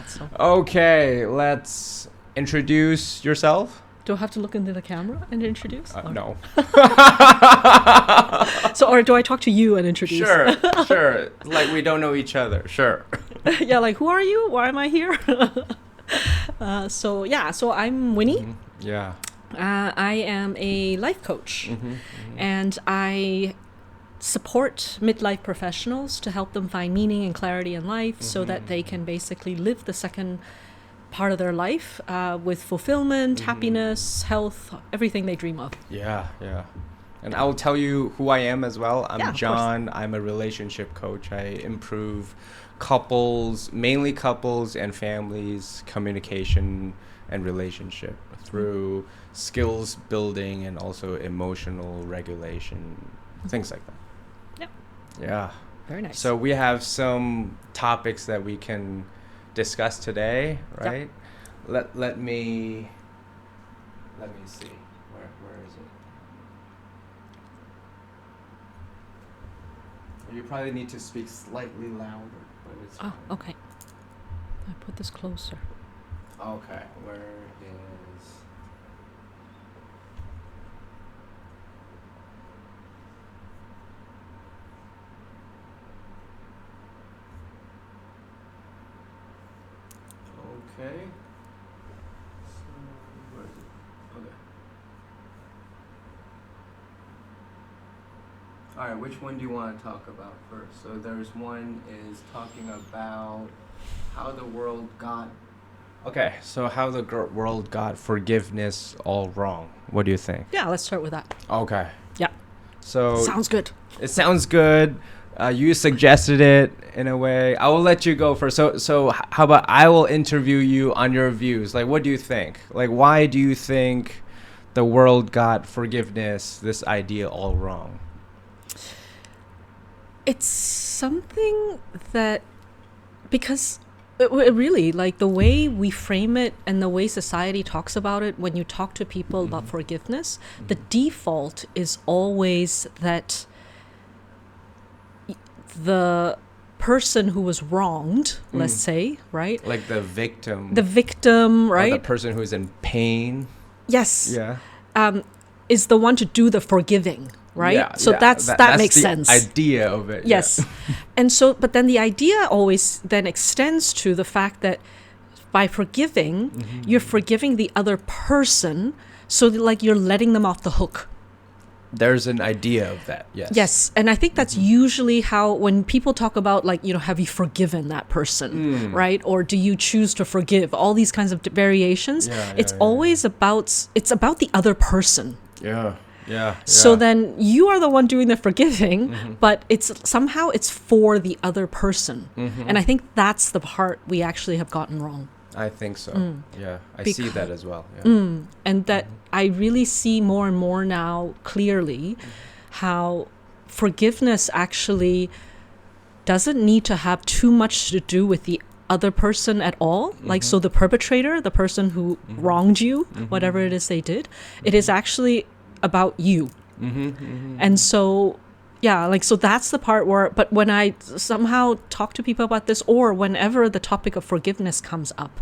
So. Okay, let's introduce yourself. Do I have to look into the camera and introduce? No. So, or do I talk to you and introduce? Sure. Like we don't know each other. Sure. Yeah, like who are you? Why am I here? So I'm Winnie. Mm-hmm. Yeah. I am a life coach, and I support midlife professionals to help them find meaning and clarity in life so that they can basically live the second part of their life with fulfillment, happiness, health, everything they dream of. Yeah. And I will tell you who I am as well. I'm John. I'm a relationship coach. I improve couples, mainly couples and families, communication and relationship through skills building and also emotional regulation, things like that. Yep. Yeah. Very nice. So we have some topics that we can discuss today, right? Yep. Let me see. Where is it? You probably need to speak slightly louder, but it's fine. Okay. I put this closer. Okay. Where is... Okay. So, where is it? Okay. All right, which one do you want to talk about first? So there's one is talking about how the world got... Okay, so how the world got forgiveness all wrong. What do you think? Yeah, let's start with that. Okay. Yeah. So... Sounds good. It sounds good. You suggested it in a way. I will let you go first. So how about I will interview you on your views? Like, what do you think? Like, why do you think the world got forgiveness, this idea, all wrong? It's something that, because it really, like the way we frame it and the way society talks about it, when you talk to people about forgiveness, the default is always that the person who was wronged, let's say, right? Like the victim. Right? Or the person who's in pain. Yes. Yeah. Is the one to do the forgiving, right? Yeah, so that's that makes sense. Idea of it. Yes. Yeah. And so, but then the idea always then extends to the fact that by forgiving, you're forgiving the other person, so that, like, you're letting them off the hook. There's an idea of that, yes. Yes, and I think that's usually how, when people talk about, like, you know, have you forgiven that person, right? Or do you choose to forgive? All these kinds of variations. It's always about, it's about the other person. Yeah. So then you are the one doing the forgiving, but it's somehow it's for the other person. And I think that's the part we actually have gotten wrong. I think so. Yeah, I see that as well. Yeah. And that I really see more and more now clearly how forgiveness actually doesn't need to have too much to do with the other person at all. Like, so the perpetrator, the person who wronged you, whatever it is they did, it is actually about you. And so... yeah, like, so that's the part where, but when I somehow talk to people about this, or whenever the topic of forgiveness comes up,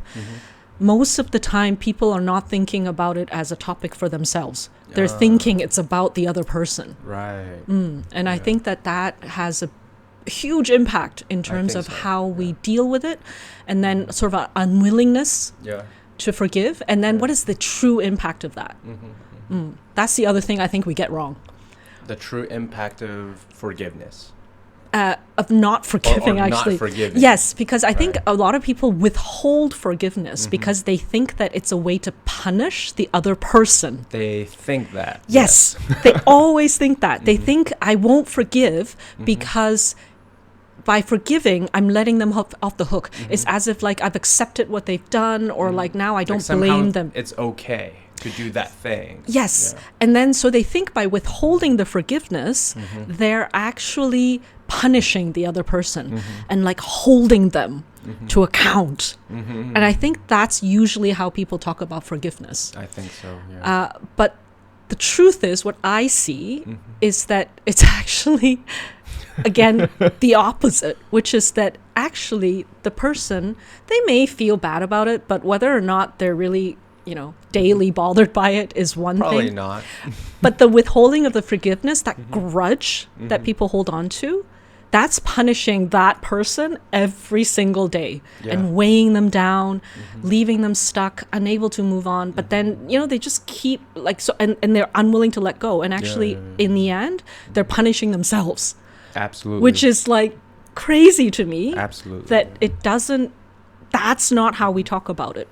most of the time people are not thinking about it as a topic for themselves. They're thinking it's about the other person. Right. And I think that has a huge impact in terms of how we deal with it, and then sort of an unwillingness to forgive. And then what is the true impact of that? That's the other thing I think we get wrong. The true impact of forgiveness. Of not forgiving, or actually. Not forgiving. Yes, because I think a lot of people withhold forgiveness because they think that it's a way to punish the other person. They think that. Yes, they always think that. They think, I won't forgive because by forgiving, I'm letting them off the hook. It's as if, like, I've accepted what they've done, or like now I don't blame them. It's okay to do that thing. Yes. Yeah. And then so they think by withholding the forgiveness, they're actually punishing the other person and, like, holding them to account. And I think that's usually how people talk about forgiveness. I think so, yeah. But the truth is, what I see is that it's actually, again, the opposite, which is that actually the person, they may feel bad about it, but whether or not they're really, daily bothered by it is one Probably thing. not. But the withholding of the forgiveness, that grudge that people hold on to, that's punishing that person every single day and weighing them down, leaving them stuck, unable to move on. But then, they just keep and they're unwilling to let go. And actually, in the end, they're punishing themselves. Absolutely. Which is crazy to me. Absolutely. That that's not how we talk about it,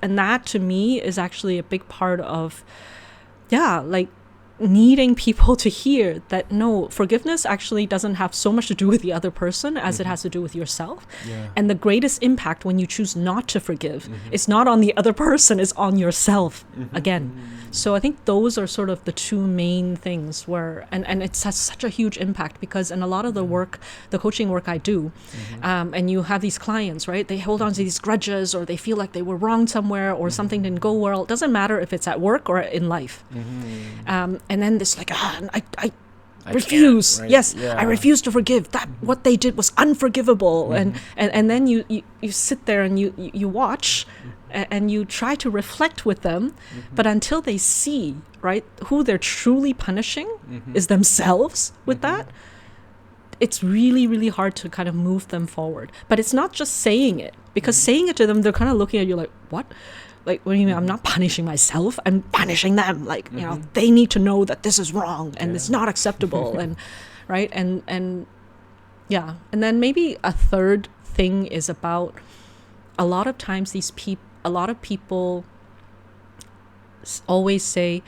and that to me is actually a big part of, needing people to hear that no, forgiveness actually doesn't have so much to do with the other person as it has to do with yourself. And the greatest impact when you choose not to forgive, it's not on the other person, it's on yourself again. So I think those are sort of the two main things where, and it has such a huge impact, because in a lot of the work, the coaching work I do, and you have these clients, right? They hold on to these grudges, or they feel like they were wrong somewhere, or something didn't go well. It doesn't matter if it's at work or in life. And then this I refuse. Right? Yes, I refuse to forgive. That what they did was unforgivable. And then you sit there and you watch, and you try to reflect with them, but until they see, right, who they're truly punishing is themselves with that, it's really, really hard to kind of move them forward. But it's not just saying it, because saying it to them, they're kind of looking at you like, what? Like, what do you mean? I'm not punishing myself, I'm punishing them. Like, they need to know that this is wrong and it's not acceptable. And right. And then maybe a third thing is about, a lot of times a lot of people always say,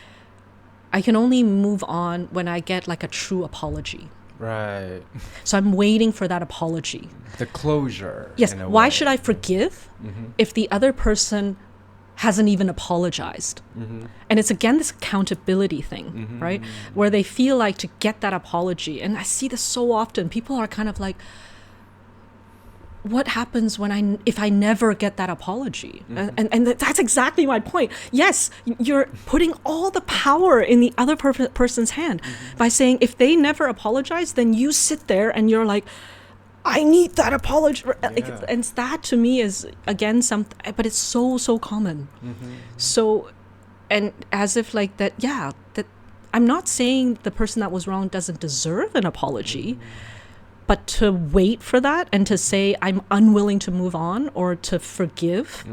I can only move on when I get a true apology. Right. So I'm waiting for that apology. The closure. Yes. Why should I forgive if the other person hasn't even apologized? And it's again this accountability thing, right? Where they feel like to get that apology. And I see this so often. People are kind of like, what happens if I never get that apology? And that's exactly my point. Yes, you're putting all the power in the other person's hand by saying, if they never apologize, then you sit there and you're like, I need that apology. And that to me is, again, something, but it's so common. So, and as if that I'm not saying the person that was wrong doesn't deserve an apology, but to wait for that and to say, I'm unwilling to move on or to forgive,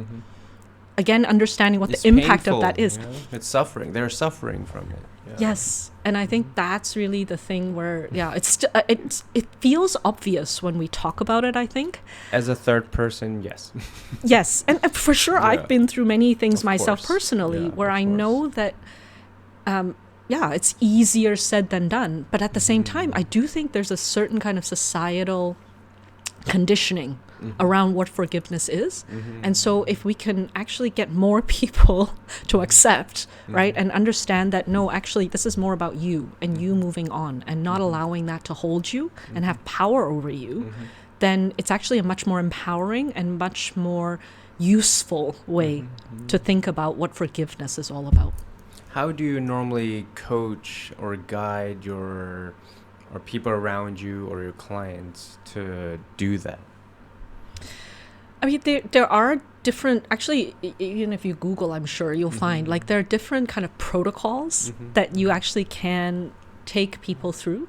again, understanding what the impact painful, of that is. It's suffering. They're suffering from it. Yes. And I think that's really the thing where, it feels obvious when we talk about it, I think. As a third person, yes. Yes. And for sure, I've been through many things myself personally where I know that, it's easier said than done. But at the same time, I do think there's a certain kind of societal conditioning around what forgiveness is. And so if we can actually get more people to accept, right, and understand that, no, actually, this is more about you and you moving on and not allowing that to hold you and have power over you, then it's actually a much more empowering and much more useful way to think about what forgiveness is all about. How do you normally coach or guide or people around you or your clients to do that? I mean, there are different, actually, even if you Google, I'm sure you'll find, there are different kind of protocols that you actually can take people through.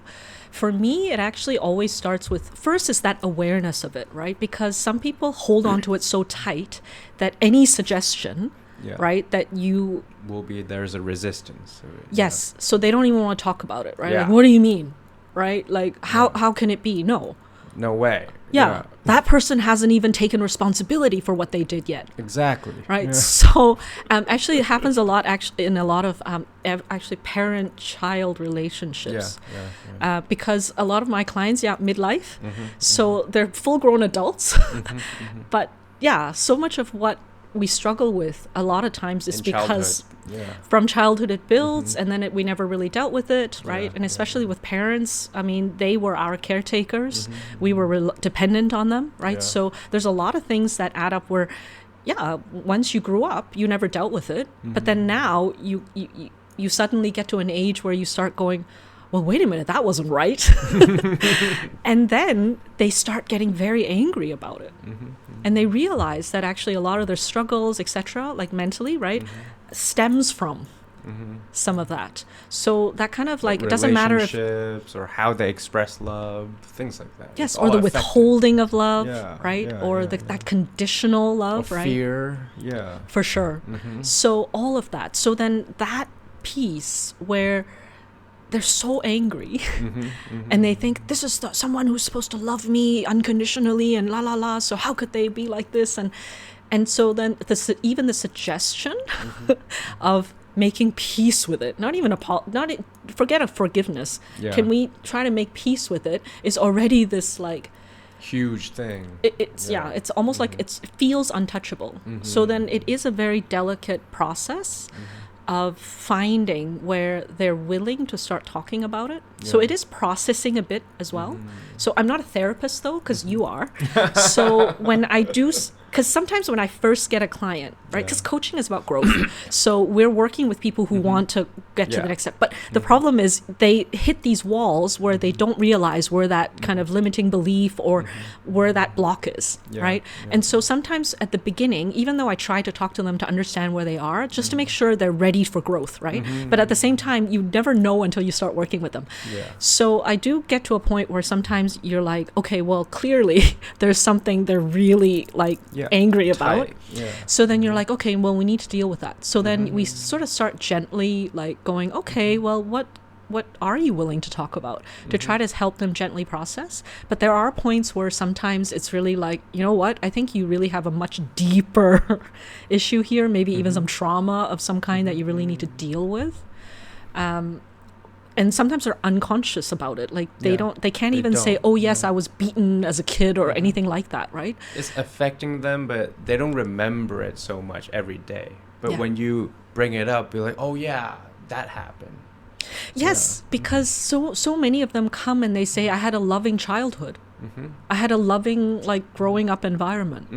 For me, it actually always starts with, first is that awareness of it, right? Because some people hold on to it so tight that any suggestion, right, that you... there's a resistance. Yes, so they don't even want to talk about it, right? Like, what do you mean, right? Like, how can it be? No way. Yeah, that person hasn't even taken responsibility for what they did yet. Exactly. Right. So actually, it happens a lot. Actually, in a lot of actually parent-child relationships, because a lot of my clients, midlife, so they're full-grown adults, but so much of what we struggle with a lot of times is because from childhood it builds and then we never really dealt with it, right? And especially with parents, I mean, they were our caretakers. We were dependent on them, right? So there's a lot of things that add up where, once you grew up, you never dealt with it. But then now you suddenly get to an age where you start going, well, wait a minute, that wasn't right. And then they start getting very angry about it. And they realize that actually a lot of their struggles, etc., like mentally, right, stems from some of that. So that kind of like, it doesn't matter if relationships or how they express love, things like that. Yes, or the withholding of love, right? Or that conditional love, or right? Fear, for sure. So all of that. So then that piece where they're so angry and they think this is someone who's supposed to love me unconditionally and la la la, so how could they be like this? And so then even the suggestion of making peace with it, forget of forgiveness, can we try to make peace with it, is already this like huge thing. It's almost like it feels untouchable. So then it is a very delicate process of finding where they're willing to start talking about it. So it is processing a bit as well. So I'm not a therapist though, because you are. So when I do, because sometimes when I first get a client, right, because coaching is about growth. So we're working with people who want to get to the next step. But the problem is they hit these walls where they don't realize where that kind of limiting belief or where that block is, right? And so sometimes at the beginning, even though I try to talk to them to understand where they are, just to make sure they're ready for growth, right? But at the same time, you never know until you start working with them. So I do get to a point where sometimes you're like, okay, well, clearly there's something they're really like angry about. So then you're like, okay, well, we need to deal with that. So then we sort of start gently like going, okay, well, what are you willing to talk about, to try to help them gently process. But there are points where sometimes it's really like, you know what, I think you really have a much deeper issue here, maybe even some trauma of some kind that you really need to deal with. And sometimes they're unconscious about it. Like they can't even say, oh yes, I was beaten as a kid or anything like that, right? It's affecting them, but they don't remember it so much every day. But when you bring it up, you're like, oh yeah, that happened. Yes, because so many of them come and they say, I had a loving childhood. I had a loving, like, growing up environment.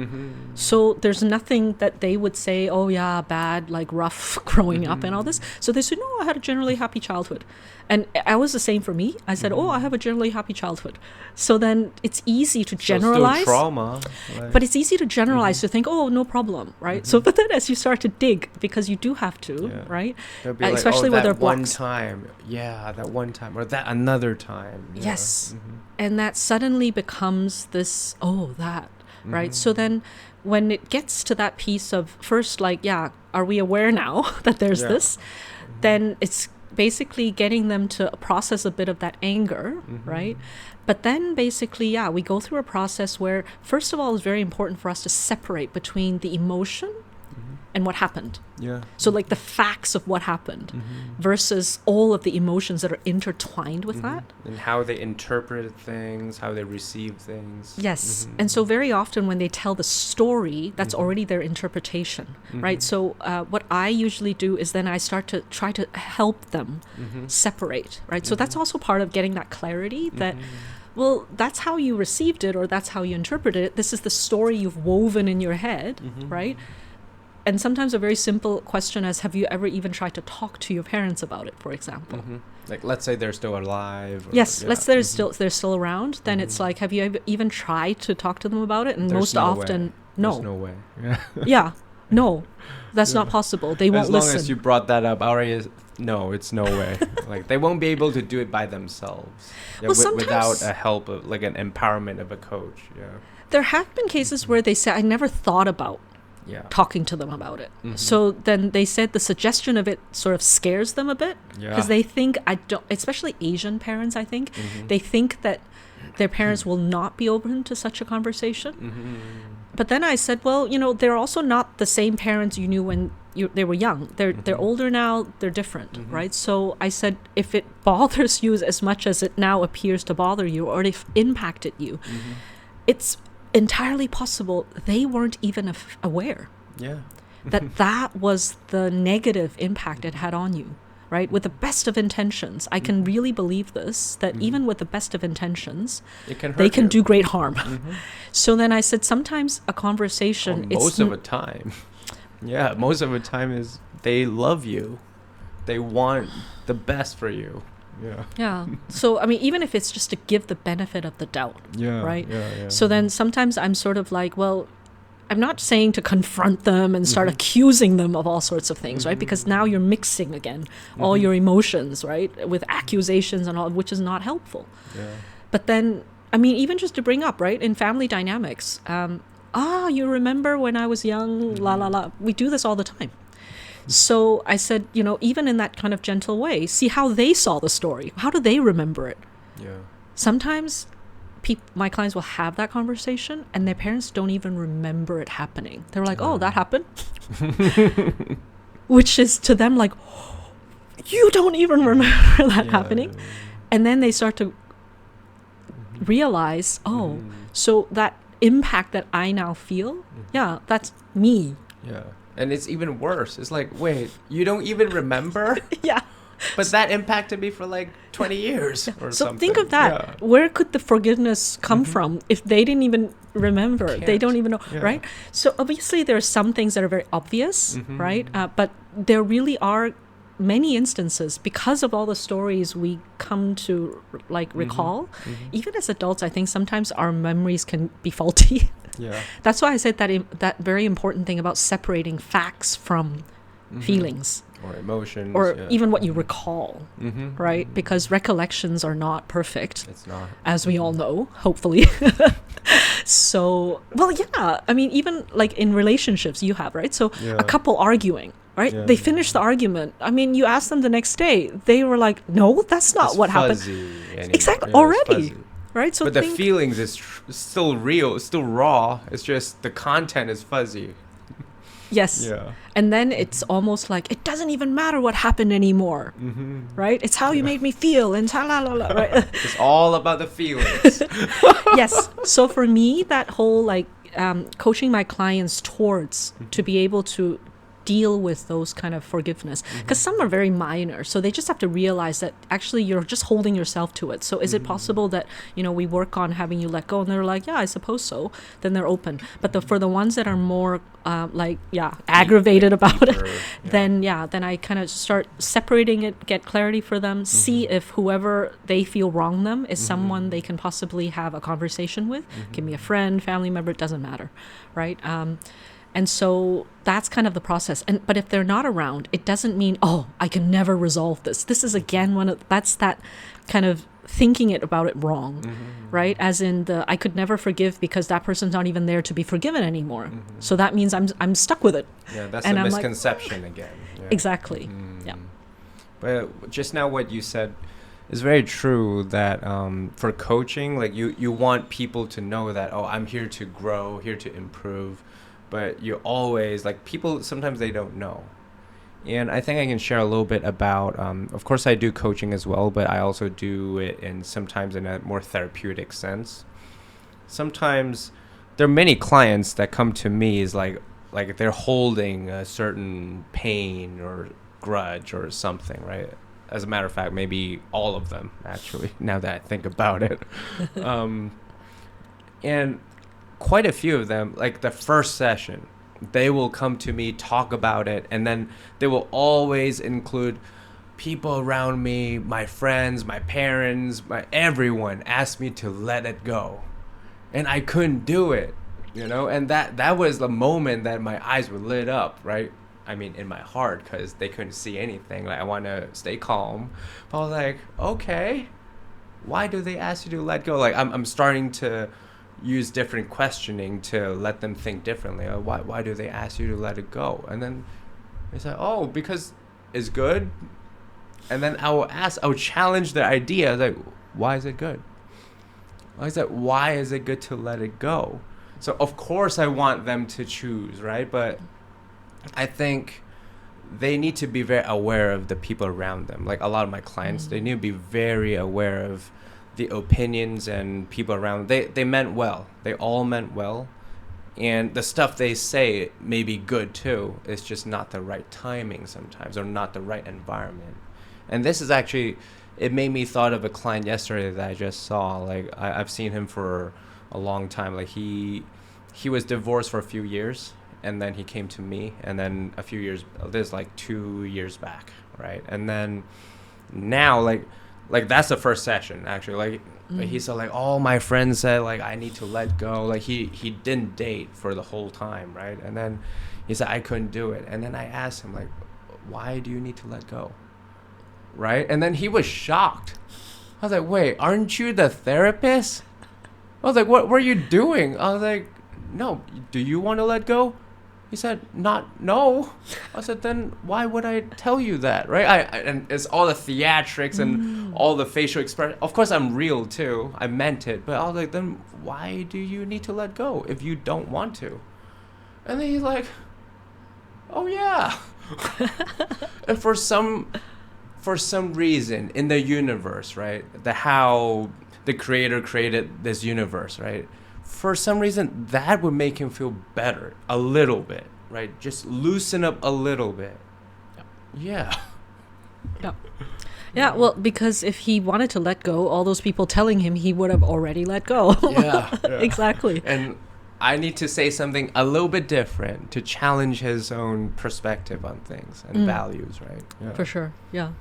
So there's nothing that they would say, oh yeah, bad, like rough growing up and all this. So they say, no, I had a generally happy childhood. And I was the same for me. I said, oh, I have a generally happy childhood. So then it's easy to generalize. So still trauma. But it's easy to generalize, to think, oh, no problem, right? So but then as you start to dig, because you do have to, right? Especially with their blocks. That one time, or that another time. Yes. And that suddenly becomes this, right? So then when it gets to that piece of first, like, are we aware now that there's this? Then it's basically getting them to process a bit of that anger, right? But then basically, we go through a process where, first of all, it's very important for us to separate between the emotion and what happened. So like the facts of what happened versus all of the emotions that are intertwined with that. And how they interpret things, how they receive things. Yes. And so very often when they tell the story, that's already their interpretation, right? So what I usually do is then I start to try to help them separate, right? So that's also part of getting that clarity that, well, that's how you received it or that's how you interpreted it. This is the story you've woven in your head, right? And sometimes a very simple question is, have you ever even tried to talk to your parents about it, for example? Like, let's say they're still alive. Yes, let's say they're still around. Then it's like, have you even tried to talk to them about it? And most often, no. There's no way. No, that's not possible. They won't listen. As long as you brought that up, no, it's no way. Like, they won't be able to do it by themselves. Without a help of, like, an empowerment of a coach. There have been cases where they say, I never thought about talking to them about it. So then they said the suggestion of it sort of scares them a bit because they think especially Asian parents, I think, they think that their parents will not be open to such a conversation. But then I said, well, they're also not the same parents you knew when they were young. They're older now, they're different, right? So I said, if it bothers you as much as it now appears to bother you or if impacted you, it's entirely possible they weren't even aware that was the negative impact it had on you, right? With the best of intentions, I can really believe this, that even with the best of intentions, they can do great harm. So then I said, sometimes a conversation... most of the time. Most of the time is they love you. They want the best for you. Yeah. So, I mean, even if it's just to give the benefit of the doubt, right? Yeah. So then sometimes I'm sort of like, well, I'm not saying to confront them and start accusing them of all sorts of things, right? Because now you're mixing again all your emotions, right? With accusations and all, which is not helpful. Yeah. But then, I mean, even just to bring up, right, in family dynamics, you remember when I was young, la la la. We do this all the time. So I said, you know, even in that kind of gentle way, see how they saw the story. How do they remember it? Yeah. Sometimes my clients will have that conversation and their parents don't even remember it happening. They're like, oh, that happened? Which is to them like, you don't even remember that happening? And then they start to realize, so that impact that I now feel, that's me. Yeah. And it's even worse. It's like, wait, you don't even remember? Yeah. But that impacted me for like 20 years or so something. Think of that. Yeah. Where could the forgiveness come from if they didn't even remember? Can't. They don't even know, right? So obviously there are some things that are very obvious, right? But there really are many instances because of all the stories we come to like recall. Even as adults, I think sometimes our memories can be faulty. Yeah. That's why I said that very important thing about separating facts from feelings. Or emotions. Or even what you recall, right? Because recollections are not perfect. It's not. As we all know, hopefully. So, well, yeah. I mean, even like in relationships you have, right? So a couple arguing, right? They finish the argument. I mean, you ask them the next day. They were like, no, that's not what happened. Exactly. Already. Right? So but the feelings is still real, it's still raw. It's just the content is fuzzy. Yes. Yeah. And then it's almost like it doesn't even matter what happened anymore. Right? It's how you made me feel and right? It's all about the feelings. Yes. So for me, that whole like coaching my clients towards to be able to deal with those kind of forgiveness, because some are very minor, so they just have to realize that actually you're just holding yourself to it. So is it possible that, you know, we work on having you let go? And they're like, yeah, I suppose so. Then they're open. But for the ones that are more aggravated about it, then I kind of start separating it, get clarity for them, see if whoever they feel wronged them is someone they can possibly have a conversation with. Give me a friend, family member, it doesn't matter, right? And so that's kind of the process. But if they're not around, it doesn't mean, oh, I can never resolve this. This is again that's that kind of thinking about it wrong, right? As in I could never forgive because that person's not even there to be forgiven anymore. So that means I'm stuck with it. Yeah, that's a misconception again. Yeah. Exactly. Yeah. But just now what you said is very true, that for coaching, like you want people to know that, oh, I'm here to grow, here to improve. But you always, like, people, sometimes they don't know. And I think I can share a little bit about, of course I do coaching as well, but I also do it sometimes in a more therapeutic sense. Sometimes there are many clients that come to me is like they're holding a certain pain or grudge or something, right? As a matter of fact, maybe all of them, actually, now that I think about it. And quite a few of them, like the first session, they will come to me, talk about it, and then they will always include people around me, my friends, my parents, everyone asked me to let it go. And I couldn't do it, you know? And that was the moment that my eyes were lit up, right? I mean, in my heart, because they couldn't see anything. Like, I want to stay calm. But I was like, okay, why do they ask you to let go? Like, I'm starting to use different questioning to let them think differently. Why do they ask you to let it go? And then they say, oh, because it's good. And then I will challenge the idea, like, why is it good? Why is it good to let it go? So of course I want them to choose, right? But I think they need to be very aware of the people around them. Like a lot of my clients, they need to be very aware of the opinions and people around. They meant well. They all meant well. And the stuff they say may be good too. It's just not the right timing sometimes, or not the right environment. And this is actually, it made me thought of a client yesterday that I just saw. Like I've seen him for a long time. Like he was divorced for a few years, and then he came to me, and then a few years, this is like 2 years back, right? And then now, like like that's the first session actually. Like he said, like all my friends said like I need to let go. Like he didn't date for the whole time, right? And then he said I couldn't do it. And then I asked him like, why do you need to let go, right? And then he was shocked. I was like, wait, aren't you the therapist? I was like, what were you doing? I was like, no, do you want to let go? He said, no. I said, then why would I tell you that, right? And it's all the theatrics and all the facial expression. Of course, I'm real too. I meant it. But I was like, then why do you need to let go if you don't want to? And then he's like, oh, yeah. And for some reason in the universe, right, how the creator created this universe, right, for some reason that would make him feel better a little bit, right? Just loosen up a little bit. Yeah. Yeah, well, because if he wanted to let go, all those people telling him, he would have already let go. Yeah. Exactly. And I need to say something a little bit different to challenge his own perspective on things and values, right? Yeah. For sure, yeah.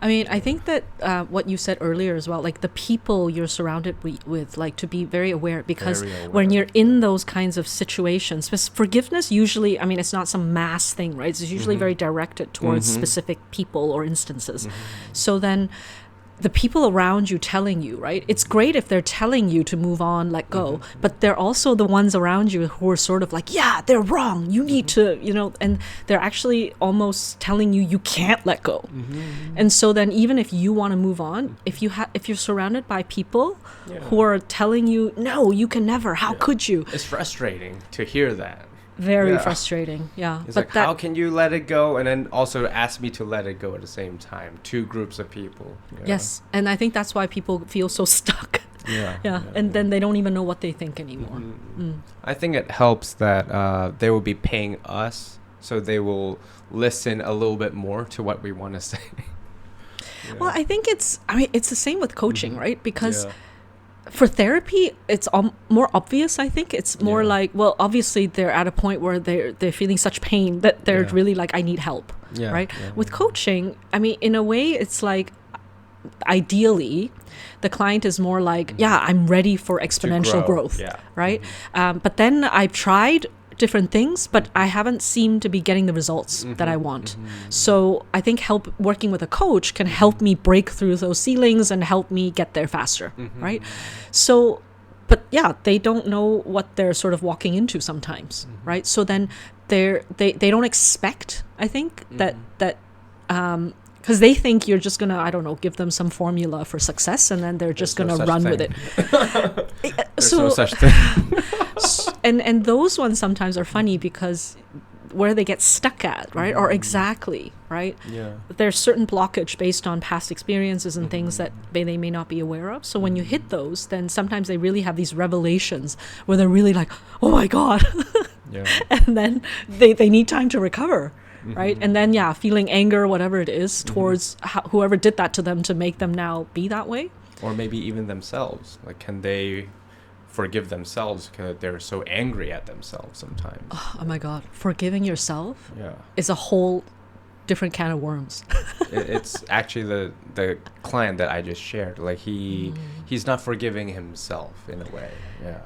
I mean, I think that what you said earlier as well, like the people you're surrounded with, like to be very aware, because when you're in those kinds of situations, forgiveness usually, I mean, it's not some mass thing, right? It's usually very directed towards specific people or instances. So then the people around you telling you, right? It's great if they're telling you to move on, let go, but they're also the ones around you who are sort of like, yeah, they're wrong. You need to, you know, and they're actually almost telling you you can't let go. And so then even if you want to move on, if you're surrounded by people who are telling you, no, you can never, how could you? It's frustrating to hear that. Very frustrating, yeah. It's but like, how can you let it go? And then also ask me to let it go at the same time. Two groups of people. Yeah. Yes, and I think that's why people feel so stuck. And then they don't even know what they think anymore. I think it helps that they will be paying us, so they will listen a little bit more to what we want to say. Well, I think it's the same with coaching, right? Because for therapy, it's more obvious, I think. It's more like, well, obviously they're at a point where they're feeling such pain that they're really like, I need help, right? With coaching, I mean, in a way, it's like, ideally, the client is more like, I'm ready for exponential growth, right? But then I've tried different things, but I haven't seemed to be getting the results that I want. So I think working with a coach can help me break through those ceilings and help me get there faster, right? So, but they don't know what they're sort of walking into sometimes, right? So then they don't expect, I think, that because they think you're just gonna, I don't know, give them some formula for success, and then they're just gonna run with it. There's no such thing. And those ones sometimes are funny because where they get stuck at, right? Or exactly, right? There's certain blockage based on past experiences and things that they may not be aware of. So when you hit those, then sometimes they really have these revelations where they're really like, oh my God. And then they need time to recover. Right. And then, feeling anger, whatever it is, towards whoever did that to them to make them now be that way. Or maybe even themselves. Like, can they forgive themselves because they're so angry at themselves sometimes? Oh my God. Forgiving yourself is a whole different can of worms. It's actually the client that I just shared. Like, he's not forgiving himself in a way.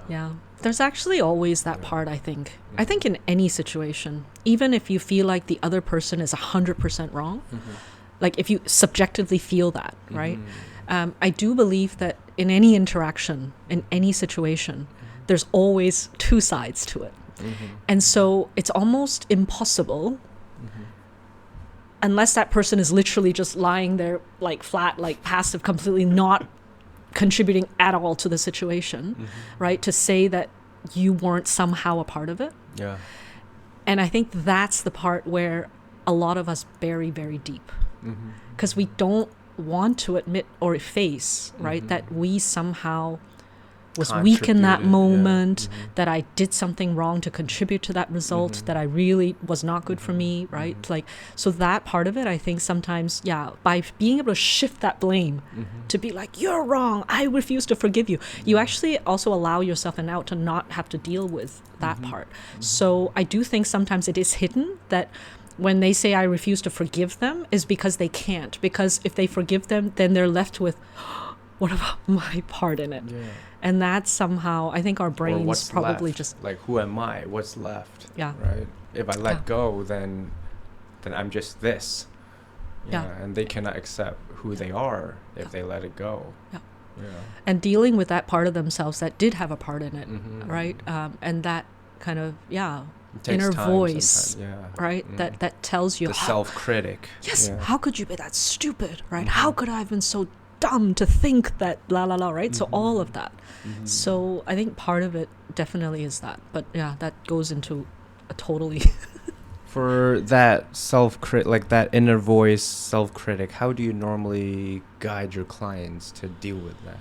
Yeah. There's actually always that part, I think. I think in any situation, even if you feel like the other person is 100% wrong, like if you subjectively feel that, right? I do believe that in any interaction, in any situation, there's always two sides to it. And so it's almost impossible, unless that person is literally just lying there like flat, like passive, completely not contributing at all to the situation, right? To say that you weren't somehow a part of it. And I think that's the part where a lot of us bury very deep, because we don't want to admit or face, right, that we somehow was weak in that Contributed, moment, yeah. that I did something wrong to contribute to that result, that I really was not good for me, right? Like, so that part of it, I think sometimes, by being able to shift that blame to be like, you're wrong, I refuse to forgive you, you actually also allow yourself an out to not have to deal with that part. So I do think sometimes it is hidden that when they say I refuse to forgive them is because they can't. Because if they forgive them, then they're left with, what about my part in it? Yeah. And that's somehow, I think our brains probably left? just... Like, who am I? What's left? Yeah. Right? If I let go, then I'm just this. Yeah. And they cannot accept who they are if they let it go. Yeah. Yeah. And dealing with that part of themselves that did have a part in it, right? And that kind of, It takes inner time voice, sometimes, right? That tells you... the self-critic. Yes, Yeah. how could you be that stupid, right? How could I have been so dumb to think that la la la, right? So all of that. So I think part of it definitely is that. But that goes into a totally... For that self-critic, like that inner voice self-critic, how do you normally guide your clients to deal with that?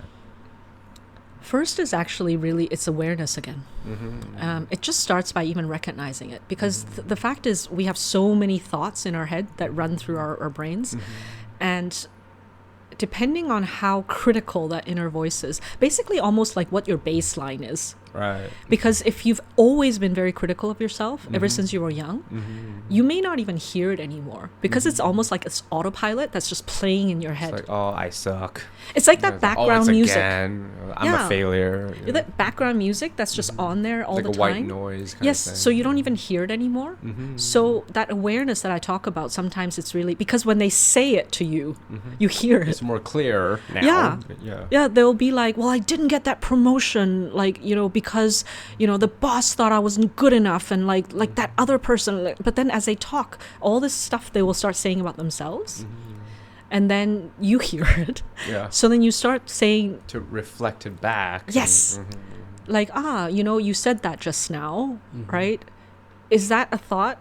First is actually really, it's awareness again. It just starts by even recognizing it. Because the fact is, we have so many thoughts in our head that run through our brains. And depending on how critical that inner voice is, basically almost like what your baseline is. Right. Because if you've always been very critical of yourself ever since you were young, you may not even hear it anymore. Because it's almost like it's autopilot that's just playing in your head. It's like, oh, I suck. It's like that background music. Again. I'm a failure. That background music that's just on there all like the a time. white noise kind Yes, of thing. so you don't even hear it anymore. So that awareness that I talk about, sometimes it's really... Because when they say it to you, you hear it. It's more clear now. Yeah, they'll be like, well, I didn't get that promotion, like, because, the boss thought I wasn't good enough, and like that other person. But then as they talk, all this stuff they will start saying about themselves. And then you hear it. Yeah. So then you start saying... To reflect it back. Yes. Like, you said that just now, right? Is that a thought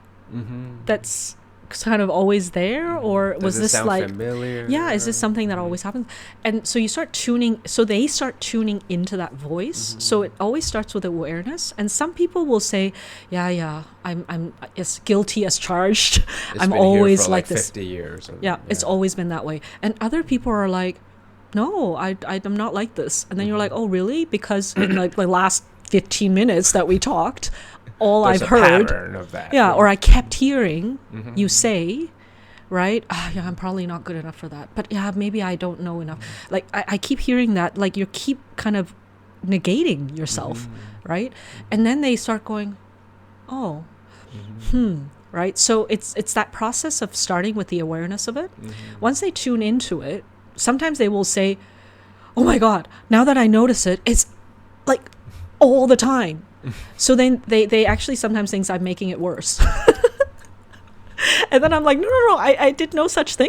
that's kind of always there, or was this sound like familiar? Is this something that always happens? And so you start tuning, so they start tuning into that voice. So it always starts with awareness. And some people will say, I'm as guilty as charged. I'm always like this 50 years. It's always been that way. And other people are like, no, I'm not like this. And then you're like, oh really? Because in like the last 15 minutes that we talked, all There's I've heard, pattern of that. or I kept hearing you say, right? I'm probably not good enough for that. But maybe I don't know enough. Like I keep hearing that. Like you keep kind of negating yourself, right? And then they start going, oh, right? So it's that process of starting with the awareness of it. Once they tune into it, sometimes they will say, oh my God, now that I notice it, it's like all the time. So then they actually sometimes think I'm making it worse. And then I'm like, no, I did no such thing.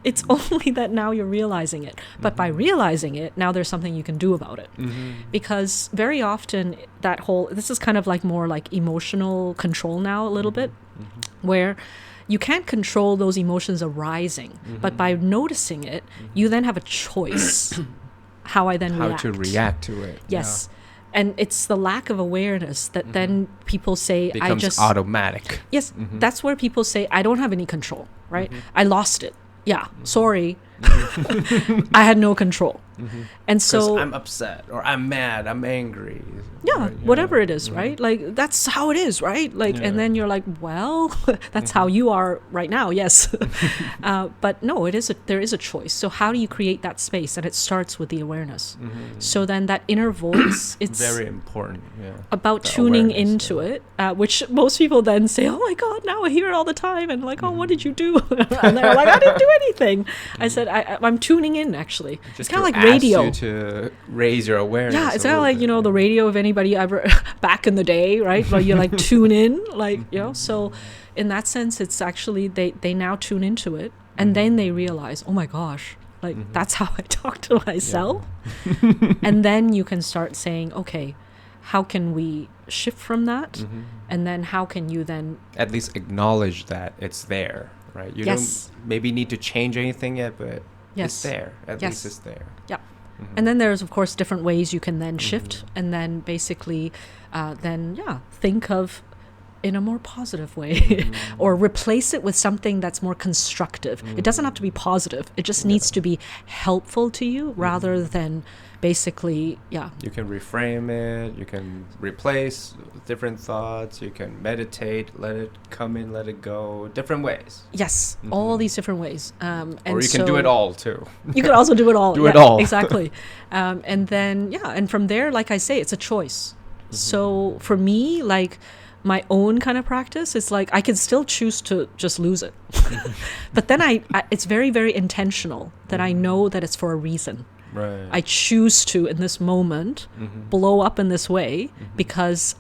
It's only that now you're realizing it. But by realizing it, now there's something you can do about it. Because very often this is kind of like more like emotional control now a little bit, where you can't control those emotions arising. But by noticing it, you then have a choice how I then react. How to react to it. Yes. And it's the lack of awareness that then people say, becomes automatic. Yes, that's where people say, I don't have any control, right? I lost it. Yeah, sorry. I had no control. And so I'm upset, or I'm mad, I'm angry. Whatever it is, right? Like that's how it is, right? Like, and then you're like, well, that's how you are right now. Yes. But no, there is a choice. So how do you create that space? And it starts with the awareness. So then that inner voice, it's very important. About tuning into it, which most people then say, oh my God, now I hear it all the time. And like, oh, what did you do? And they're like, I didn't do anything. I said, I'm tuning in, actually. It's kind of like radio. You to raise your awareness. Yeah, it's kind of like, the radio, if anybody ever, back in the day, right? Where you like tune in, like, so in that sense, it's actually, they now tune into it. And then they realize, oh my gosh, like that's how I talk to myself. And then you can start saying, okay, how can we shift from that? And then how can you then at least acknowledge that it's there, right? You don't maybe need to change anything yet, but it's there. At least it's there. Yeah. And then there's, of course, different ways you can then shift and then basically think of in a more positive way or replace it with something that's more constructive. It doesn't have to be positive. It just needs to be helpful to you rather than basically, You can reframe it. You can replace different thoughts. You can meditate, let it come in, let it go. Different ways. Yes, all these different ways. And or you can do it all too. You can also do it all. Do it all. Exactly. And then, and from there, like I say, it's a choice. So for me, like my own kind of practice, it's like I can still choose to just lose it. But then it's very, very intentional that I know that it's for a reason. Right. I choose to, in this moment, blow up in this way because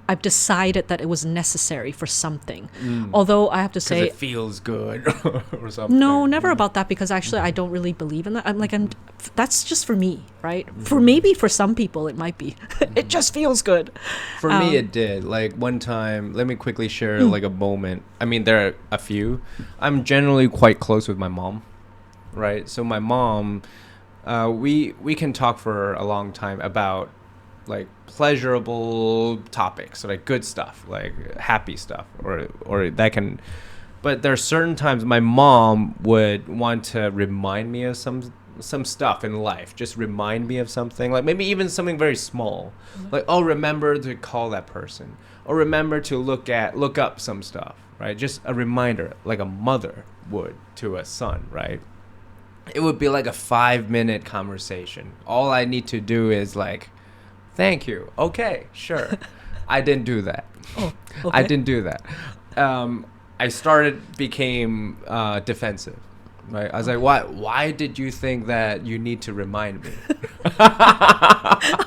I've decided that it was necessary for something. Although I have to say, it feels good or something. No, never about that, because actually I don't really believe in that. That's just for me, right? Maybe for some people it might be. It just feels good. For me, it did. Like one time, let me quickly share like a moment. I mean, there are a few. I'm generally quite close with my mom, right? So my mom, we can talk for a long time about like pleasurable topics, like good stuff, like happy stuff, or that can. But there are certain times my mom would want to remind me of some stuff in life, just remind me of something, like maybe even something very small, like, oh, remember to call that person, or remember to look up some stuff, right? Just a reminder, like a mother would to a son, right? It would be like a 5-minute conversation. All I need to do is like, thank you. Okay, sure. I didn't do that. Oh, okay. I didn't do that. I became defensive. Right? I was like, why did you think that you need to remind me?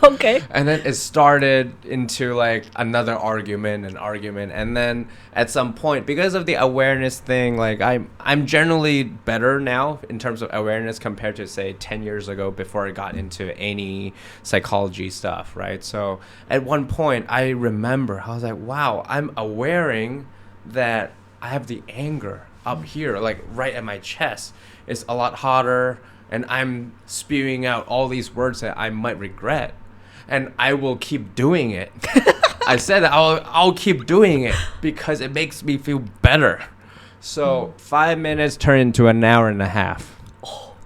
Okay. And then it started into like another argument. And then at some point, because of the awareness thing, like I'm generally better now in terms of awareness compared to say 10 years ago before I got into any psychology stuff, right? So at one point I remember, I was like, wow, I'm awareing that I have the anger up here, like right at my chest. It's a lot hotter, and I'm spewing out all these words that I might regret, and I will keep doing it. I said that I'll keep doing it because it makes me feel better. So 5 minutes turned into an hour and a half.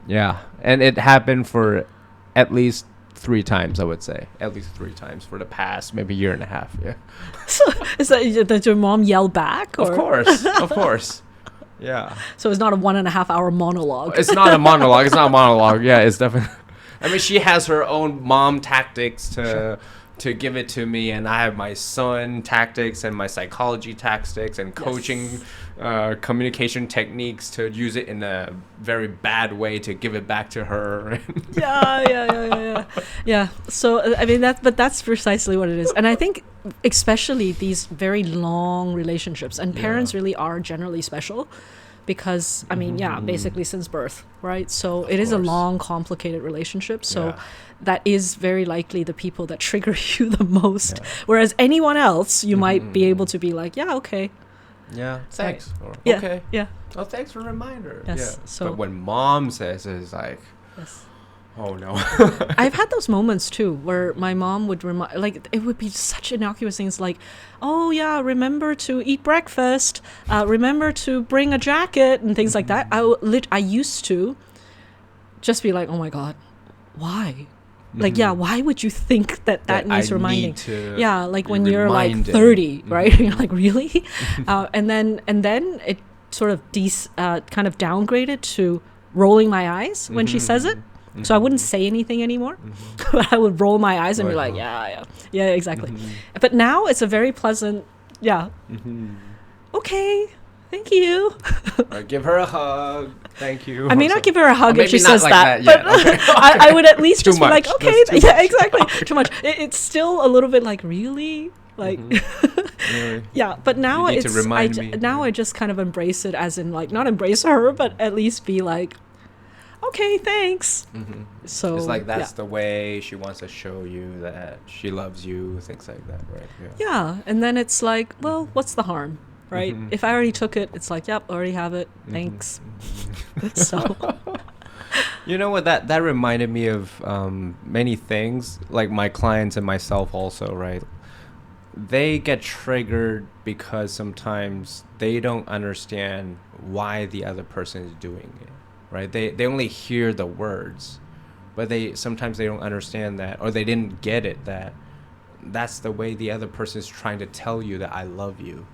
Yeah, and it happened for at least 3 times, I would say. At least 3 times for the past maybe year and a half. Yeah. So is that, did your mom yell back? Or? Of course. Yeah. So it's not a 1.5 hour monologue. It's not a monologue. Yeah, it's definitely. I mean, she has her own mom tactics to give it to me, and I have my son tactics and my psychology tactics and coaching communication techniques to use it in a very bad way to give it back to her. Yeah. So I mean that's precisely what it is, and I think especially these very long relationships, and parents really are generally special. Because, I mean, basically since birth, right? So it is a long, complicated relationship. So that is very likely the people that trigger you the most. Yeah. Whereas anyone else, you might be able to be like, yeah, okay. Yeah, thanks. Or, okay. Yeah. Oh, thanks for the reminder. Yes. Yeah. So, but when mom says it, it's like, oh no. I've had those moments too where my mom would remind, like it would be such innocuous things like, oh yeah, remember to eat breakfast, remember to bring a jacket and things like that. I used to just be like, oh my God, why? Like, why would you think that needs reminding? Like when you're like 30, right? You're like, really? And then it sort of kind of downgraded to rolling my eyes when she says it. So I wouldn't say anything anymore, but I would roll my eyes and be like, yeah, exactly. But now it's a very pleasant, okay, thank you. Or give her a hug, thank you. I may not give her a hug if she says like that, but okay. I would at least just be like, okay, exactly. Too much. It's still a little bit like, really? Like, really? Yeah, but now you need to remind me. Now I just kind of embrace it as in like, not embrace her, but at least be like, okay, thanks. So it's like that's the way she wants to show you that she loves you, things like that, right? Yeah, and then it's like, well, what's the harm, right? If I already took it, it's like, yep, already have it, thanks. So You know what? That reminded me of many things, like my clients and myself also, right? They get triggered because sometimes they don't understand why the other person is doing it, right? They only hear the words, but sometimes they don't understand that, or they didn't get it, that that's the way the other person is trying to tell you that I love you,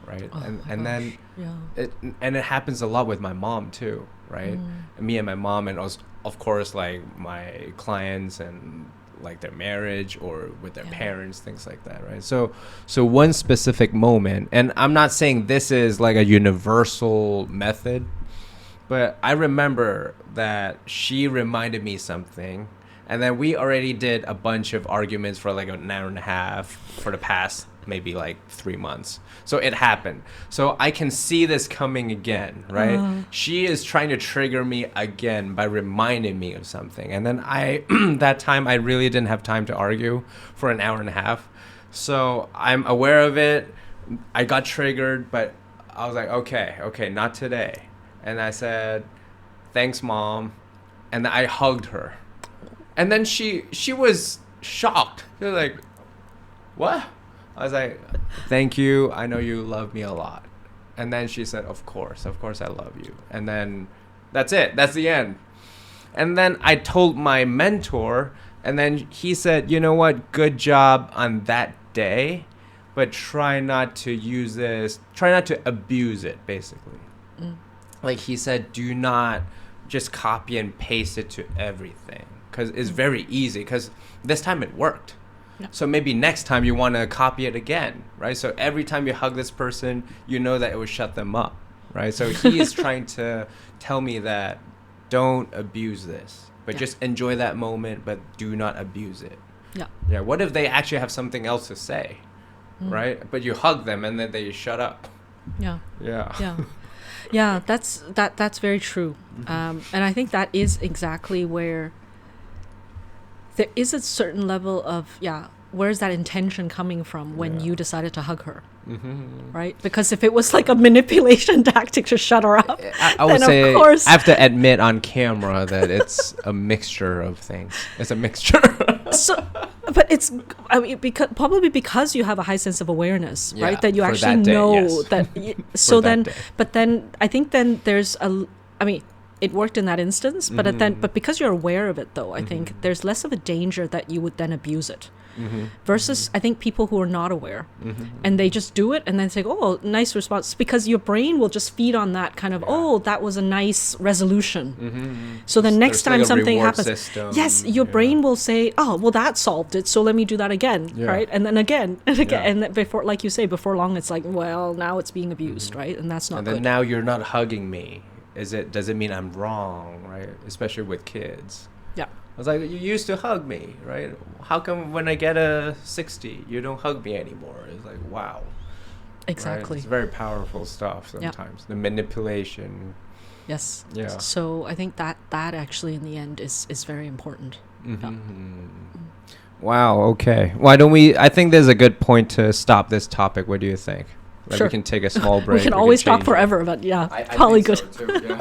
right? And then it happens a lot with my mom too, right? Me and my mom, and of course like my clients and like their marriage or with their parents, things like that, right? So one specific moment, and I'm not saying this is like a universal method, but I remember that she reminded me something, and then we already did a bunch of arguments for like an hour and a half for the past maybe like 3 months. So it happened. So I can see this coming again, right? She is trying to trigger me again by reminding me of something. And then that time I really didn't have time to argue for an hour and a half. So I'm aware of it. I got triggered, but I was like, okay, not today. And I said, thanks, Mom. And I hugged her. And then she was shocked. She was like, what? I was like, thank you. I know you love me a lot. And then she said, of course I love you. And then that's it. That's the end. And then I told my mentor, and then he said, you know what? Good job on that day, but try not to abuse it, basically. Like he said, do not just copy and paste it to everything, because it's very easy, because this time it worked. So maybe next time you want to copy it again, right? So every time you hug this person, you know that it will shut them up, right? So he is trying to tell me that don't abuse this, but just enjoy that moment, but do not abuse it. Yeah. What if they actually have something else to say, right? But you hug them and then they shut up. Yeah, that's very true. And I think that is exactly where there is a certain level of, where's that intention coming from when you decided to hug her, right? Because if it was like a manipulation tactic to shut her up, I would say, of course, I have to admit on camera that it's a mixture of things. It's a mixture. But it's, probably because you have a high sense of awareness, right? That you actually know that. But then I think then there's it worked in that instance, but because you're aware of it, though, I think there's less of a danger that you would then abuse it. Versus, I think people who are not aware and they just do it and then say, oh, nice response, because your brain will just feed on that kind of, oh, that was a nice resolution. So the next time something happens, your brain will say, oh, well, that solved it, so let me do that again, right? And then again and again, and then before, like you say, before long, it's like, well, now it's being abused, right? And that's not good. And then now you're not hugging me. Does it mean I'm wrong, right? Especially with kids. I was like, you used to hug me, right? How come when I get a 60, you don't hug me anymore? It's like, wow. Exactly. Right? It's very powerful stuff sometimes. The manipulation. Yes. Yeah. So I think that actually in the end is very important. Wow. Okay. Why don't we? I think there's a good point to stop this topic. What do you think? Like, we can take a small break. We can always talk forever, but probably good. So too,